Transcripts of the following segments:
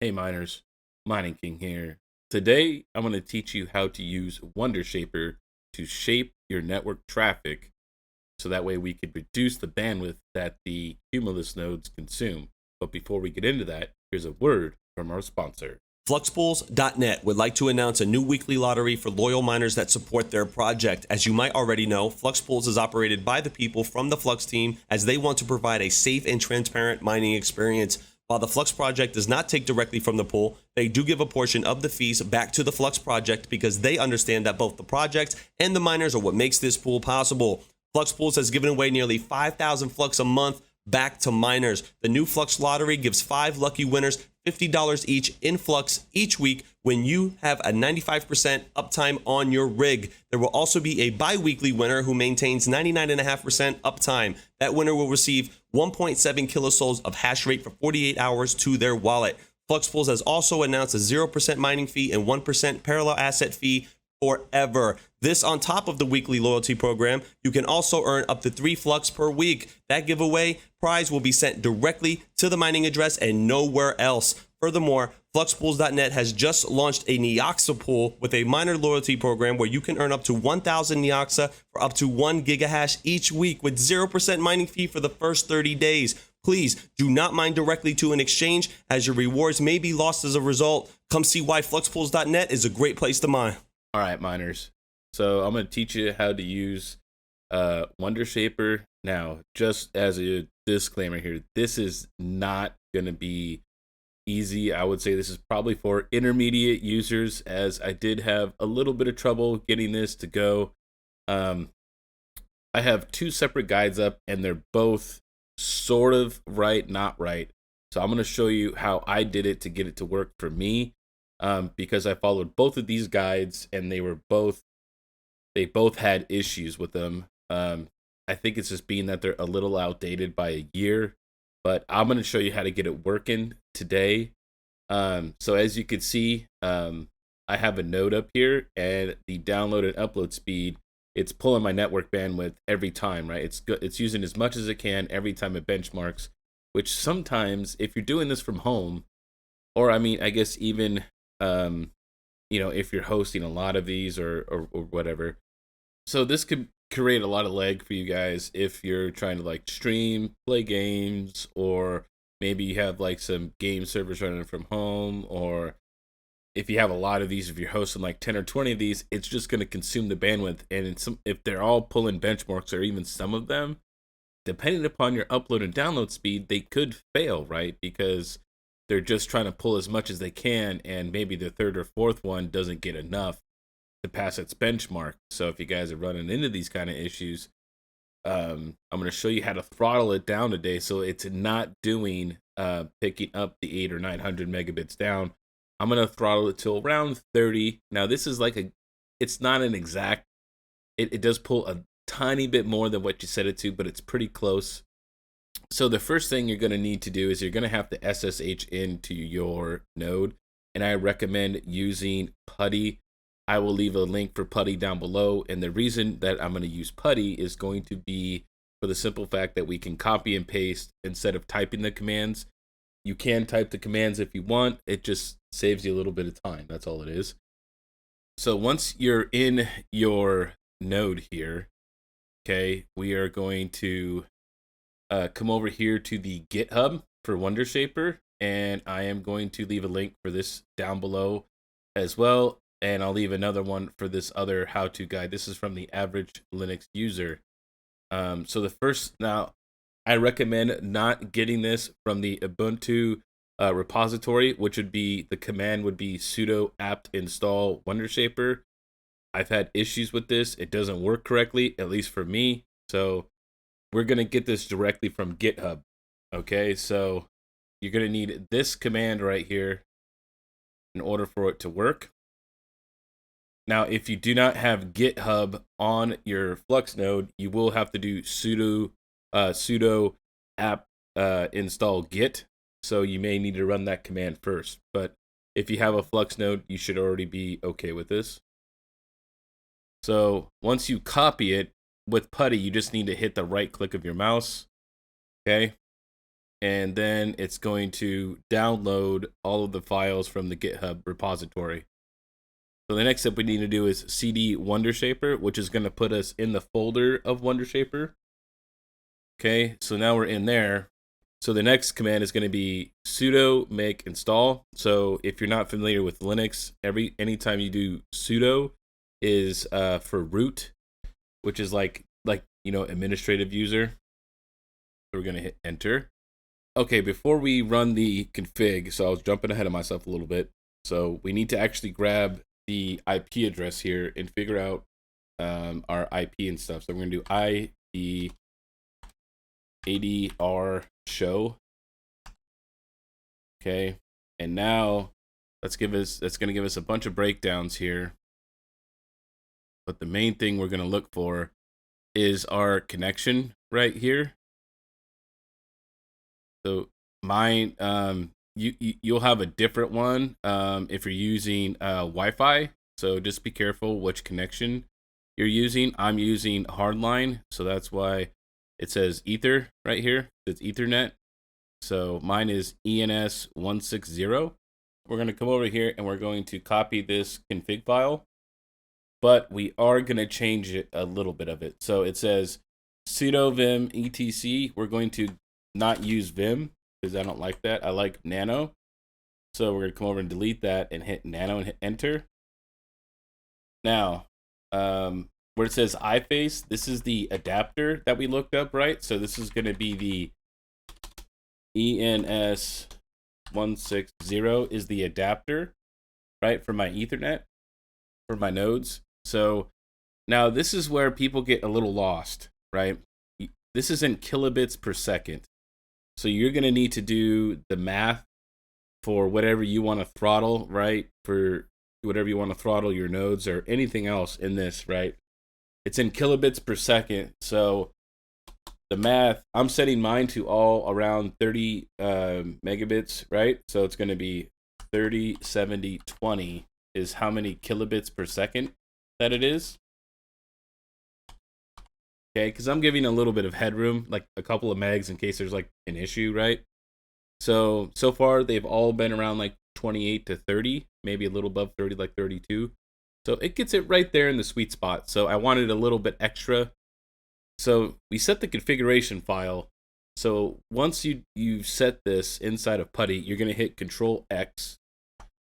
Hey miners, Mining King here. Today I'm going to teach you how to use Wondershaper to shape your network traffic so that way we could reduce the bandwidth that the Cumulus nodes consume. But before we get into that, here's a word from our sponsor. Fluxpools.net would like to announce a new weekly lottery for loyal miners that support their project. As you might already know, Fluxpools is operated by the people from the Flux team as they want to provide a safe and transparent mining experience. While the Flux project does not take directly from the pool, they do give a portion of the fees back to the Flux project because they understand that both the project and the miners are what makes this pool possible. Flux Pools has given away nearly 5,000 Flux a month back to miners. The new Flux lottery gives 5 lucky winners $50 each in Flux each week when you have a 95% uptime on your rig. There will also be a bi-weekly winner who maintains 99.5% uptime. That winner will receive 1.7 kilosouls of hash rate for 48 hours to their wallet. FluxPools has also announced a 0% mining fee and 1% parallel asset fee forever. This on top of the weekly loyalty program. You can also earn up to 3 Flux per week. That giveaway prize will be sent directly to the mining address and nowhere else. Furthermore, Fluxpools.net has just launched a Neoxa pool with a miner loyalty program where you can earn up to 1,000 Neoxa for up to 1 gigahash each week with 0% mining fee for the first 30 days. Please do not mine directly to an exchange as your rewards may be lost as a result. Come see why Fluxpools.net is a great place to mine. All right, miners. So I'm going to teach you how to use Wondershaper. Now, just as a disclaimer here, this is not going to be easy. I would say this is probably for intermediate users, as I did have a little bit of trouble getting this to go. I have 2 separate guides up, and they're both sort of right, not right. So I'm going to show you how I did it to get it to work for me. Because I followed both of these guides and they both had issues with them. I think it's just being that they're a little outdated by a year, but I'm going to show you how to get it working today. So as you can see, I have a node up here, and the download and upload speed, it's pulling my network bandwidth every time, right? It's using as much as it can every time it benchmarks, which sometimes if you're doing this from home, or I mean, I guess even if you're hosting a lot of these or whatever. So this could create a lot of lag for you guys if you're trying to like stream, play games, or maybe you have like some game servers running from home, or if you have a lot of these, if you're hosting like 10 or 20 of these, it's just going to consume the bandwidth. And if they're all pulling benchmarks, or even some of them, depending upon your upload and download speed, they could fail, right? Because they're just trying to pull as much as they can, and maybe the 3rd or 4th one doesn't get enough to pass its benchmark. So if you guys are running into these kind of issues, I'm going to show you how to throttle it down today so it's not doing picking up the 800 or 900 megabits down. I'm going to throttle it to around 30. Now this is it's not an exact, it does pull a tiny bit more than what you set it to, but it's pretty close. So the first thing you're going to need to do is you're going to have to SSH into your node, and I recommend using Putty. I will leave a link for Putty down below, and the reason that I'm going to use Putty is going to be for the simple fact that we can copy and paste instead of typing the commands. You can type the commands if you want. It just saves you a little bit of time. That's all it is. So once you're in your node here, okay, we are going to come over here to the GitHub for Wondershaper, and I am going to leave a link for this down below as well, and I'll leave another one for this other how-to guide. This is from the average Linux user. So the first, now I recommend not getting this from the Ubuntu repository, which would be, the command would be sudo apt install Wondershaper. I've had issues with this. It doesn't work correctly, at least for me. So we're going to get this directly from GitHub. Okay, so you're going to need this command right here in order for it to work. Now, if you do not have GitHub on your Flux node, you will have to do sudo apt install git. So you may need to run that command first. But if you have a Flux node, you should already be okay with this. So once you copy it, with Putty, you just need to hit the right click of your mouse, okay? and then it's going to download all of the files from the GitHub repository. So the next step we need to do is cd Wondershaper, which is going to put us in the folder of Wondershaper. Okay, so now we're in there. So the next command is going to be sudo make install. So if you're not familiar with Linux, anytime you do sudo is for root, which is like administrative user. So we're going to hit enter. Okay, before we run the config, so I was jumping ahead of myself a little bit. So we need to actually grab the IP address here and figure out our IP and stuff. So we're going to do IP ADR show. Okay, and now that's going to give us a bunch of breakdowns here. But the main thing we're going to look for is our connection right here. So mine, you'll have a different one if you're using Wi-Fi. So just be careful which connection you're using. I'm using hardline, so that's why it says Ether right here. It's Ethernet. So mine is ENS 160. We're going to come over here and we're going to copy this config file, but we are going to change it a little bit of it. So it says sudo vim etc. We're going to not use vim because I don't like that. I like nano. So we're going to come over and delete that and hit nano and hit enter. Now, where it says iFace, this is the adapter that we looked up, right? So this is going to be the ENS 160 is the adapter, right, for my Ethernet, for my nodes. So now this is where people get a little lost, right? This is in kilobits per second. So you're going to need to do the math for whatever you want to throttle, right? For whatever you want to throttle your nodes or anything else in this, right? It's in kilobits per second. So the math, I'm setting mine to all around 30 megabits, right? So it's going to be 30, 70, 20 is how many kilobits per second that it is. Okay, because I'm giving a little bit of headroom, like a couple of megs in case there's like an issue, right? So far they've all been around like 28 to 30, maybe a little above 30, like 32. So it gets it right there in the sweet spot. So I wanted a little bit extra. So we set the configuration file. So once you set this inside of Putty, you're going to hit Control X.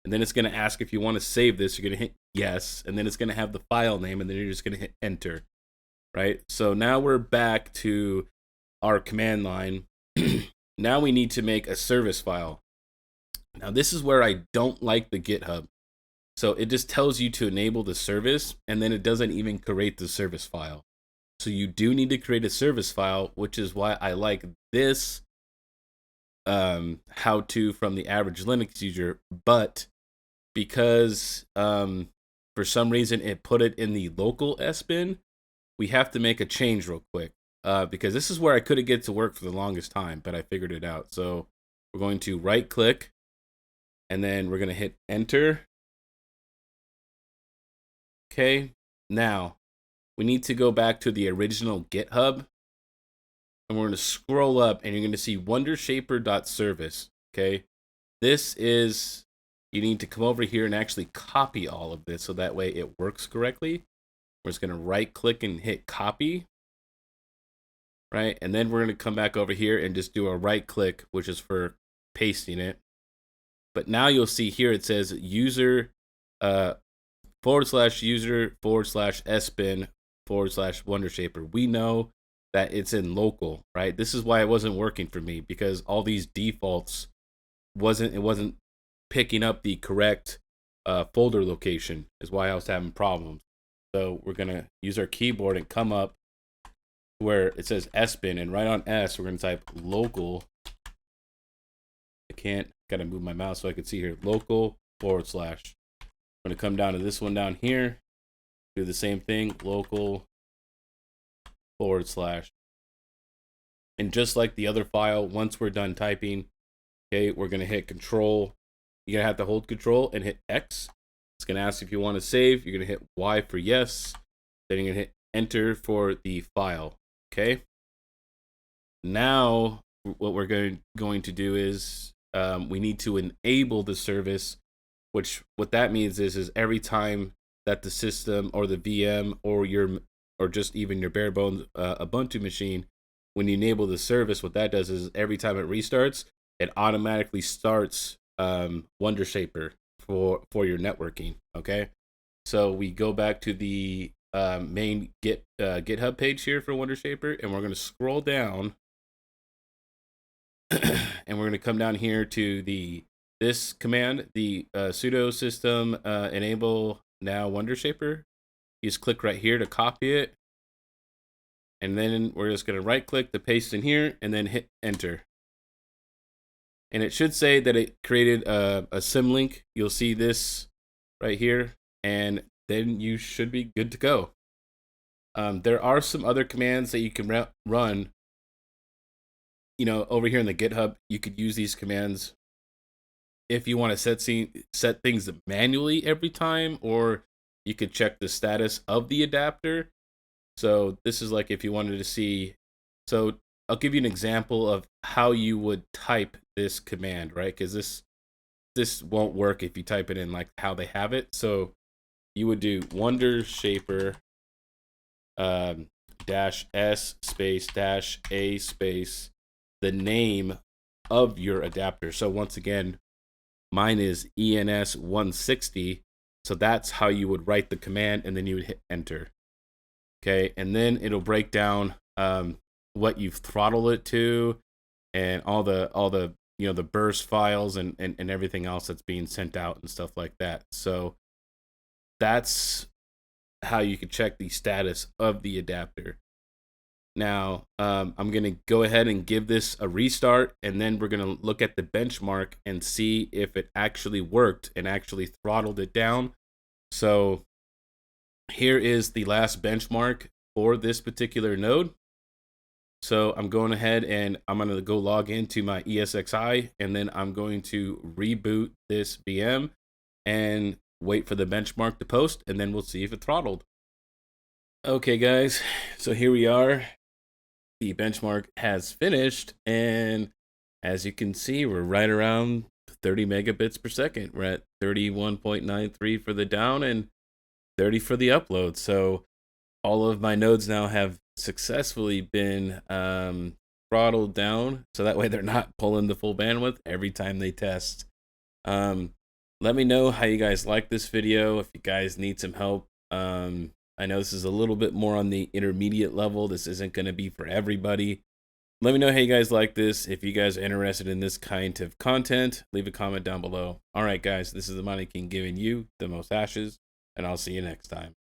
And then it's going to ask if you want to save this. You're going to hit yes. And then it's going to have the file name. And then you're just going to hit enter. Right? So now we're back to our command line. Now we need to make a service file. Now this is where I don't like the GitHub. So it just tells you to enable the service, and then it doesn't even create the service file. So you do need to create a service file, which is why I like this how-to from the average Linux user. But because for some reason it put it in the local sbin, we have to make a change real quick. Because this is where I couldn't get to work for the longest time, but I figured it out. So we're going to right click, and then we're going to hit enter. Okay, now we need to go back to the original GitHub, and we're going to scroll up, and you're going to see wondershaper.service. Okay, this is, you need to come over here and actually copy all of this so that way it works correctly. We're just going to right click and hit copy. Right, and then we're going to come back over here and just do a right click, which is for pasting it. But now you'll see here it says user /user /sbin /Wondershaper. We know that it's in local, right? This is why it wasn't working for me, because all these defaults wasn't picking up the correct folder location, is why I was having problems. So we're going to use our keyboard and come up where it says sbin, and right on S, we're going to type local. Gotta move my mouse so I can see here, local /. I'm going to come down to this one down here, do the same thing, local /. And just like the other file, once we're done typing, okay, we're going to hit control. You're going to have to hold control and hit X. It's going to ask if you want to save. You're going to hit Y for yes. Then you're going to hit enter for the file. Okay. Now what we're going to do is we need to enable the service, which what that means is every time that the system or the VM or just even your bare bones Ubuntu machine, when you enable the service, what that does is every time it restarts, it automatically starts Wondershaper for your networking. Okay, so we go back to the main GitHub page here for Wondershaper, and we're going to scroll down, and we're going to come down here to this command, the sudo system enable now Wondershaper. You just click right here to copy it, and then we're just going to right click to paste in here, and then hit enter. And it should say that it created a symlink. You'll see this right here, and then you should be good to go. There are some other commands that you can run. Over here in the GitHub, you could use these commands if you want to set things manually every time, or you could check the status of the adapter. So this is like if you wanted to see. So I'll give you an example of how you would type this command, right? Because this won't work if you type it in like how they have it. So you would do Wondershaper -s space -a space the name of your adapter. So once again, mine is ENS 160. So that's how you would write the command, and then you would hit enter. Okay, and then it'll break down what you've throttled it to, and all the the burst files and everything else that's being sent out and stuff like that. So that's how you can check the status of the adapter. Now, I'm going to go ahead and give this a restart, and then we're going to look at the benchmark and see if it actually worked and actually throttled it down. So here is the last benchmark for this particular node. So I'm going ahead and I'm going to go log into my ESXi, and then I'm going to reboot this VM and wait for the benchmark to post, and then we'll see if it throttled. Okay, guys, so here we are. The benchmark has finished, and as you can see, we're right around 30 megabits per second. We're at 31.93 for the down and 30 for the upload. So all of my nodes now have successfully been throttled down, so that way they're not pulling the full bandwidth every time they test. Let me know how you guys like this video, if you guys need some help. I know this is a little bit more on the intermediate level. This isn't going to be for everybody. Let me know how you guys like this. If you guys are interested in this kind of content, leave a comment down below. All right, guys, this is the Money King giving you the most ashes, and I'll see you next time.